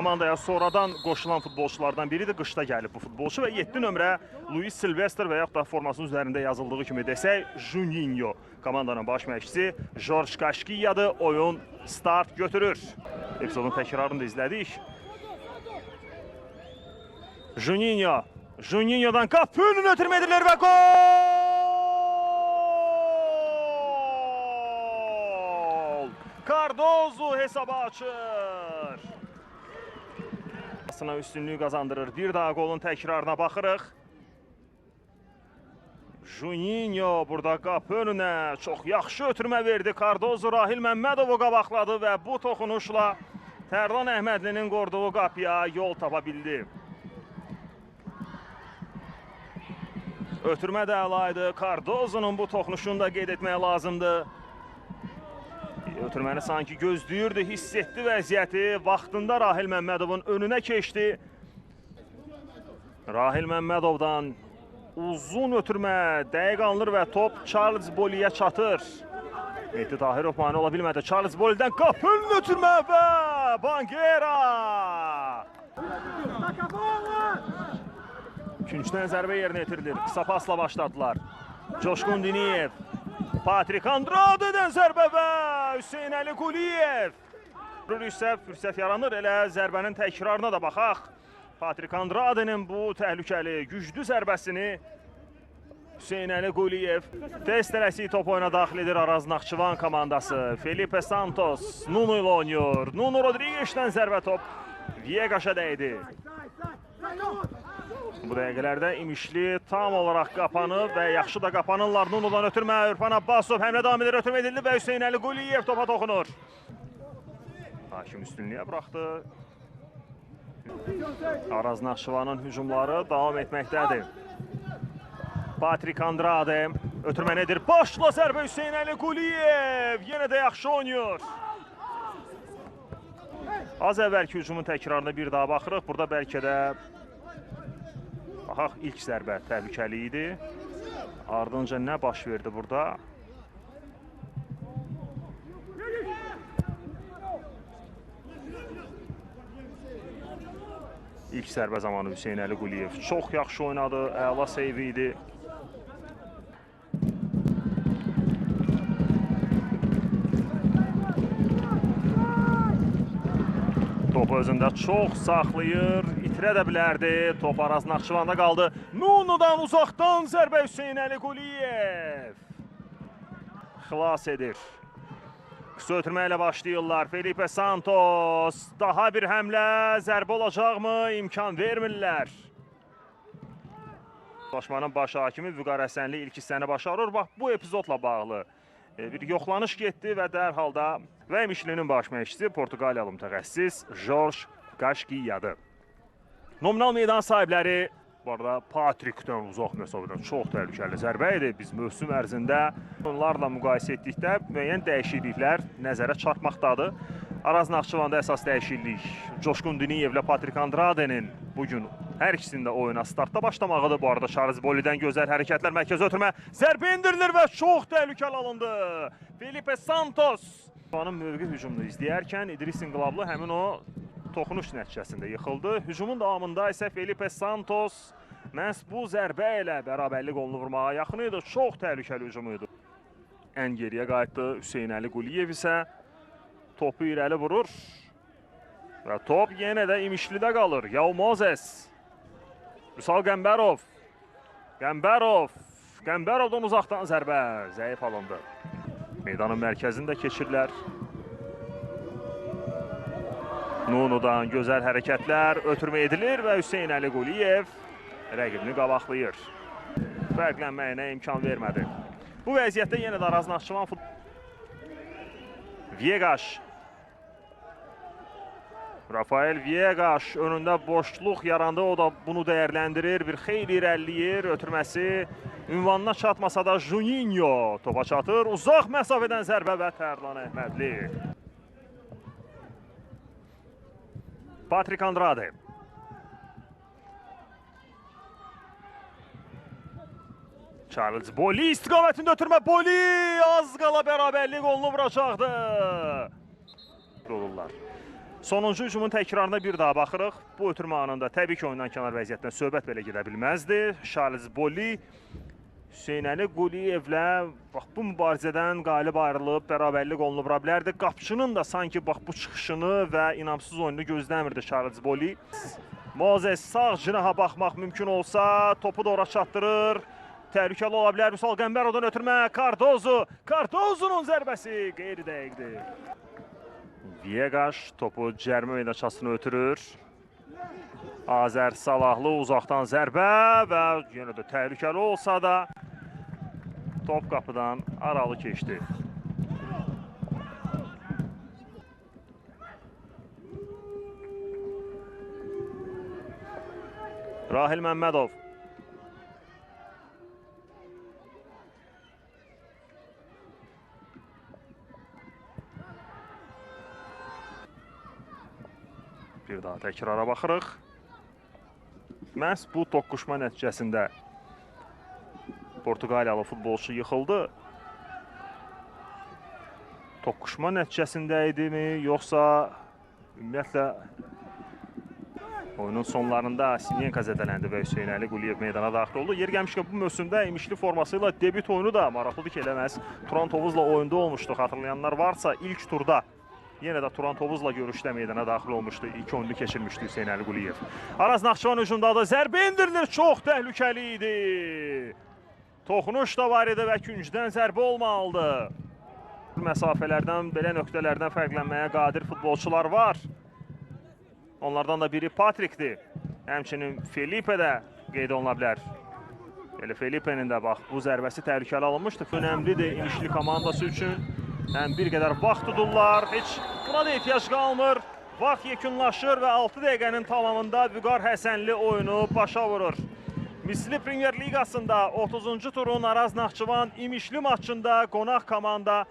komandaya sonradan qoşulan futbolçulardan biridir. Qışda gəlib bu futbolçu və 7 nömrə Luis Silvestre və yaxud da formasının üzərində yazıldığı kimi desək, Juninho komandanın baş məşqçisi Jorge Kaşkiyadır. Oyun start götürür. Epizodun təkrarını da izlədik. Juninho. Juninho'dan qapı önünü ötürmə edilir və gol! Cardozo hesabı açır. Asına üstünlüğü qazandırır. Bir daha golun təkrarına baxırıq. Juninho burada qapı önünə çox yaxşı ötürmə verdi. Cardozo Rahil Məmmədovu qabaqladı və bu toxunuşla Tərlan Əhmədlinin qorduğu qapıya yol tapa bildi. Ötürmə də əlaydı. Cardozonun bu toxunuşunu da qeyd etmək lazımdır. Ötürməni sanki gözləyirdi, hiss etdi vəziyyəti. Vaxtında Rahil Məmmədovun önünə keçdi. Rahil Məmmədovdan uzun ötürmə dəqiq alınır və top Charles Boliyə çatır. Mehdi Tahirov mane ola bilmədi. Charles Bolidən qapının ötürmə və Banguera! Küncdən zərbə yerinə yetirilir. Qısa pasla başladılar. Coşqun Diniyev. Patrik Andrade'dən zərbə və Hüseyn Əli Quliyev. Fürsət yaranır. Elə zərbənin təkrarına da baxaq. Patrik Andrade'nin bu təhlükəli, güclü zərbəsini Hüseyn Əli Quliyev tez tələsik top oyuna daxil edir Araz Naxçıvan komandası. Felipe Santos Nuno ilə oynuyor. Nuno Rodriguez'dən zərbə top Viegas'a dəydi. Bu dəqiqələrdə İmişli tam olaraq qapanıb və yaxşı da qapanırlar. Nuno'dan ötürmə, Ürfan Abbasov həmlə davam edir, ötürmə edildi və Hüseyn Əli Quliyev topa toxunur. Hakim üstünlüyə buraxdı. Araz Naxçıvanın hücumları davam etməkdədir. Patrik Andrade ötürmə nedir? Başla zərbə Hüseyn Əli Quliyev yenə də yaxşı oynuyor. Az əvvəlki hücumun təkrarına bir daha baxırıq. Burada bəlkə də baxaq, ilk zərbə təhlükəli idi. Ardınca nə baş verdi burada? İlk zərbə zamanı Hüseyn Əli Quliyev çox yaxşı oynadı, əla seyvi idi. Top özündə çox saxlayır, itirə də bilərdi. Top Araz Naxçıvanda qaldı. Nuno'dan uzaqdan zərbə Hüseyn Əli Quliyev. Xilas edir. Qısa ötürmə ilə başlayırlar. Felipe Santos. Daha bir həmlə, zərbə olacaqmı? İmkan vermirlər. Başmanın baş hakimi Vüqar Həsənli ilk hissəni başarır. Bax, bu epizodla bağlı bir yoxlanış getdi və dərhal da və İmişlinin baş məşqçisi Portuqaliyalı mütəxəssis Jorge Kaşkiyadır. Nominal meydan sahibləri bu arada Patrikdən uzaq məsafədən çox təhlükəli zərbə idi. Biz mövsüm ərzində onlarla müqayisə etdikdə müəyyən dəyişikliklər nəzərə çarpmaqdadır. Araz Naxçıvanda əsas dəyişiklik Coşqun Diniyevlə Patrik Andrade'nin bugün hər ikisində oyuna startda başlamağıdır. Bu arada Charles Bolidən gözəl hərəkətlər, mərkəzə ötürmə, zərbə indirilir və çox təhlükəli alındı. Felipe Santos. Onun mövqe hücumunu izləyərkən İdris İnqilablı həmin o toxunuş nəticəsində yıxıldı. Hücumun davamında isə Felipe Santos məhz bu zərbə ilə bərabərlik golunu vurmağa yaxın idi. Çox təhlükəli hücum idi. Ən geriyə qayıtdı Hüseyn Əli Quliyev isə topu irəli vurur və top yenə də İmişlidə qalır. Yao Mozes, Vüsal Qəmbərov, Qəmbərovdan uzaqdan zərbə, zəif alındı. Meydanın mərkəzində keçirlər. Nuno'dan gözəl hərəkətlər, ötürmə edilir və Hüseyn Əli Quliyev rəqibini qabaqlayır. Fərqlənməyinə imkan vermədi. Bu vəziyyətdə yenə də Araz Naxçıvan Viegas. Rafael Viegas önündə boşluq yarandı, o da bunu dəyərləndirir, bir xeyli irəliləyir, ötürməsi ünvanına çatmasa da Juninho topa çatır, uzaq məsafədən zərbə və Tərlan Əhmədli. Patrik Andrade. Charles Boli istiqamətində ötürmə, Boli az qala bərabərlik golunu vuracaqdı. Olurlar. Sonuncu hücumun təkrarına bir daha baxırıq. Bu ötürmə anında təbii ki, oyundan kənar vəziyyətdən söhbət belə gedə bilməzdi. Charles Bolli Hüseynəli Quliyevlə bu mübarizədən qalib ayrılıb, bərabərlik olunub vura bilərdi. Qapıçının da sanki bu çıxışını və inamsız oyunu gözləmirdi Charles Bolli. Mozes sağ cinaha baxmaq mümkün olsa topu da ora çatdırır. Təhlükəli ola bilər. Vüsal Qəmbərovdan ötürmə. Cardozo. Cardozonun zərbəsi qeyri-dəqiqdir. Viegas topu cərmə meydançasına ötürür. Azər Salahlı uzaqdan zərbə və yenə də təhlükəli olsa da top qapıdan aralı keçdi. Rahil Məmmədov. Bir daha təkrara baxırıq. Məhz bu toqquşma nəticəsində Portuqaliyalı futbolçu yıxıldı. Toqquşma nəticəsində idimi, yoxsa ümumiyyətlə oyunun sonlarında Sinyenka zədələndi və Hüseynəli Quliyev meydana daxil oldu. Yer gəlmişkən bu mövsümdə imişli formasıyla debüt oyunu da maraqlıdır ki, eləməz. Turan Tovuzla oyunda olmuşdu. Xatırlayanlar varsa ilk turda yenə də Turan Tovuzla görüşdə meydana daxil olmuşdu. İlk oyunu keçirmişdi Hüseynəli Quliyev. Araz Naxçıvan hücumdadır. Zərbə indirilir. Çox təhlükəli idi. Toxunuş da var idi və küncdən zərbə olmalıdır. Məsafələrdən, belə nöqtələrdən fərqlənməyə qadir futbolçular var. Onlardan da biri Patrik'dir. Həmçinin Felipe də qeyd oluna bilər. Elə Felipe'nin də bax, bu zərbəsi təhlükəli alınmışdı. Önəmlidir İmişli komandası üçün. Həm bir qədər vaxt tudurlar. Heç buna da ehtiyac qalmır. Vaxt yekunlaşır və 6 dəqiqənin tamamında Vüqar Həsənli oyunu başa vurur. Misli Premyer Liqasında 30-cu turun Araz Naxçıvan İmişli maçında qonaq komanda